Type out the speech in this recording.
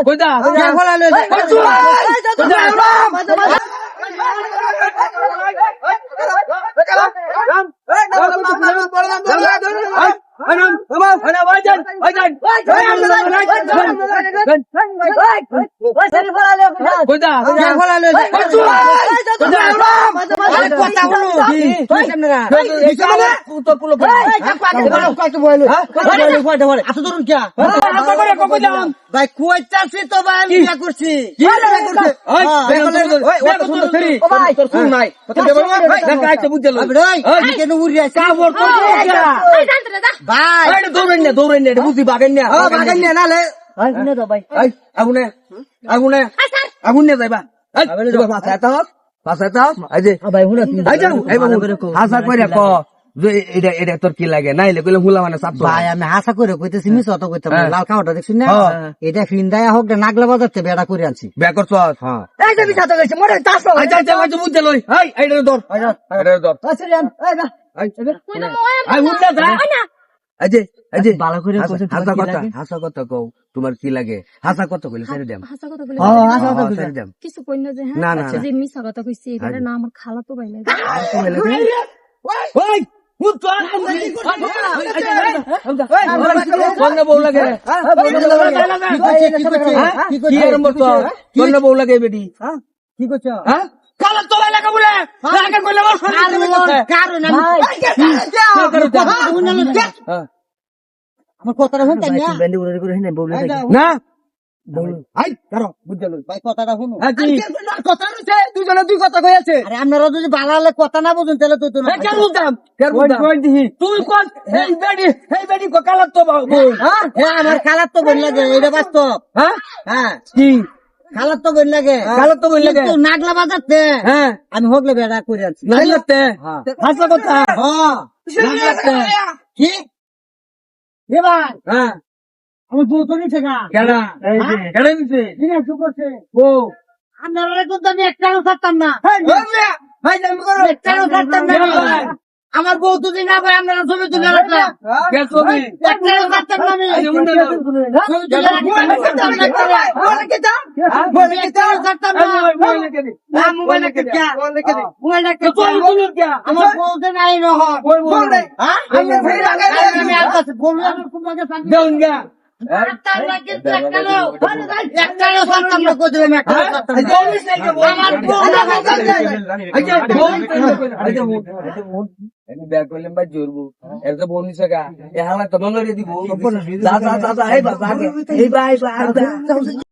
কইদা ভাই কইতাছি তো ভাই আমি বিয়া করছি বুঝি বাগেন না নালে আগুনে আগুনে আগুন নিয়ে যাইবা হাসা করে ক এটা তোর কি লাগে নাইলে কইলে হুলা মানে চাপ ভাই আমি হাসা করে কইতেছি মিছ অত কইতাম না। লাল খাওয়াটা দেখছিস না এটা ফিন্দায়া হোক নাগলা বাজাতে বেড়া করে আনছি বিয়া করছ এই যে বিছাতে গেছে মরে তাস বুঝতে লই এইটা ধর এইটা ধর ভালো করে হাসা কথা কও তোমার কি লাগে হাসা কথা কইলে ছেড়ে দেম কিছু কই না যে না, না, যে মিছা কথা কইছি এটা না আমার খালা তো ভাই লাগে বউ লাগে বউ লাগে বেটি কি করছো কালা তো ভাই লাগে বলে আগে কইলে আমার কথাটা শুনতে না দুজনে দুই কথা কইছে আরে আপনারা যদি বাড়ালে কথা না বুঝুন তাহলে তো তুই কোন এই বেডি কালার তো আমার খালার তো বোন লাগে এটা বাস্তব হ্যাঁ কি খালার তো বোন লাগে কিন্তু নাগলা বাজাতে আমি হগলে বেড়া করে আছি হাসা কথা কি এবার আমার বউ তো নিচ্ছে গা কেডা কেডা নিছে করছে বউ আপনারা কিন্তু আমি একটাও ছাড়তাম না একটাও ছাড়তাম না আমার বউ তো দিন আবার আপনারা ছবি তুলে রাখলাম একটাও ছাড়তাম না আমি আমার বউ তো নাই ব্যাগ করলাম ভাই জোরবো এটা বনি সাকা এ হালা তো মনে দিব